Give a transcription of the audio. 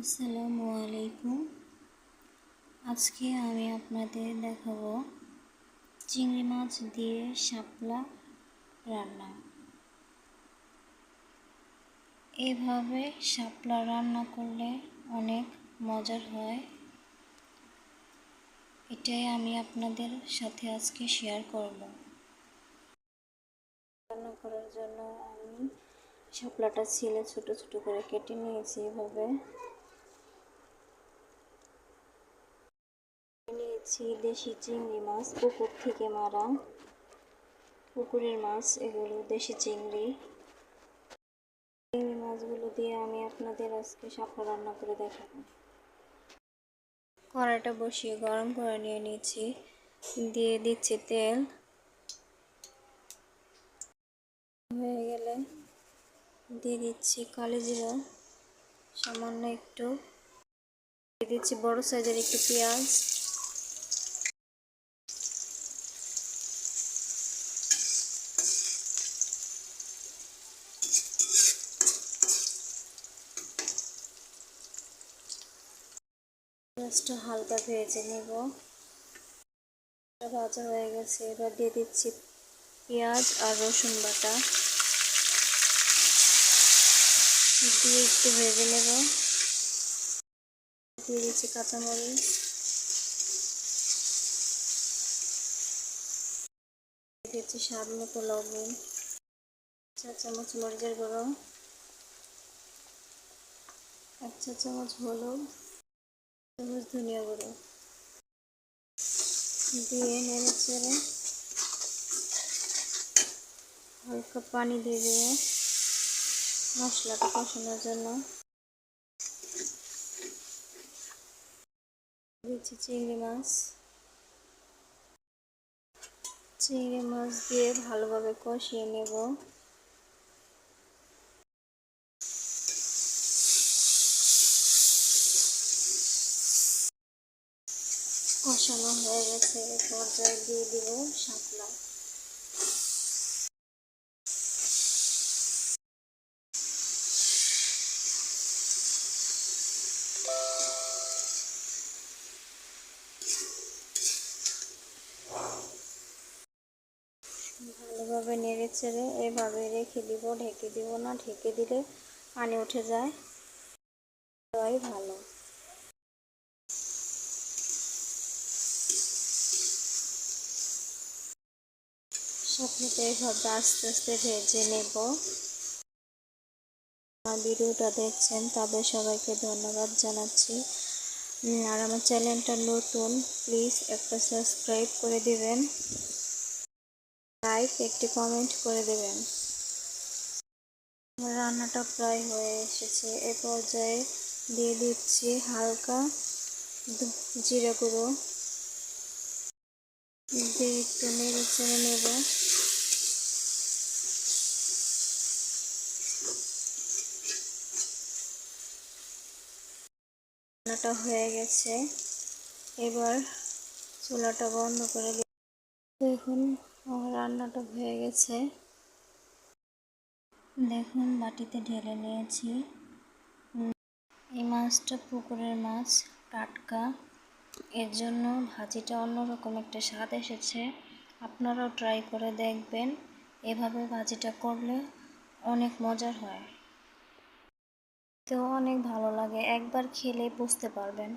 আসসালামু আলাইকুম। আজকে আমি আপনাদের দেখাবো চিংড়ি মাছ দিয়ে শাপলা রান্না। এভাবে শাপলা রান্না করলে অনেক মজার হয়। এটাই আমি আপনাদের সাথে আজকে শেয়ার করব। রান্না করার জন্য আমি শাপলাটা ছিলে ছোট ছোট করে কেটে নিয়েছি। এভাবে নিয়েছি দেশি চিংড়ি মাছ, পুকুর থেকে মারা পুকুরের মাছ, এগুলো দেশি চিংড়ি মাছগুলো দিয়ে আমি আপনাদের আজকে শাপলা রান্না করে দেখাবো। কড়াইটা বসিয়ে গরম করে নিয়ে নিয়েছি, দিয়ে দিচ্ছি তেল। হয়ে গেলে দিয়ে দিচ্ছি কালো জিরা, সামান্য একটু দিয়ে দিচ্ছি বড় সাইজের একটু পেঁয়াজ, পেঁয়াজটা হালকা ভেজে নেব। ভাজা হয়ে গেছে, এবার দিয়ে দিচ্ছি পেঁয়াজ আর রসুন বাটা, দিয়ে একটু ভেজে নেব। দিয়ে দিচ্ছি কাঁচামরিচ, দিয়ে দিচ্ছি স্বাদ মতো লবণ, 1 চা-চামচ মরিচের গুঁড়ো, 1 চা-চামচ হলুদ, 1 চামচ ধনিয়া গুঁড়ো দিয়ে নেড়ে চেড়ে হালকা পানি দিয়ে দিয়ে মশলাটা কষানোর জন্য দিচ্ছি চিংড়ি মাছ দিয়ে ভালোভাবে কষিয়ে নেব। কষানো হয়ে গেছে, এই পর্যায়ে দিয়ে দিব শাপলা। ভালোভাবে নেড়ে চেড়ে এভাবে রেখে দিব, ঢেকে দিব না, ঢেকে দিলে পানি উঠে যায়, তাই ভালো। শাপলাটা এভাবে আস্তে আস্তে ভেজে নেব। আমার ভিডিওটা দেখছেন তাদের সবাইকে ধন্যবাদ জানাচ্ছি। আর আমার চ্যানেলটা নতুন, প্লিজ একটা সাবস্ক্রাইব করে দিবেন, লাইক একটি কমেন্ট করে দেবেন। আমার রান্নাটা প্রায় হয়ে এসেছে, এ পর্যায়ে দিয়ে দিচ্ছি হালকা জিরা গুঁড়ো, দিয়ে একটু নেড়ে চেড়ে নেব। রান্নাটা হয়ে গেছে, এবার চুলাটা বন্ধ করে দিই। দেখুন আমার রান্নাটা হয়ে গেছে, দেখুন বাটিতে ঢেলে নিয়েছি। এই মাছটা পুকুরের মাছ, টাটকা, এর জন্য ভাজিটা অন্যরকম একটা স্বাদ এসেছে। আপনারাও ট্রাই করে দেখবেন, এভাবে ভাজিটা করলে অনেক মজার হয়, তো অনেক ভালো লাগে, একবার খেলে বুঝতে পারবেন।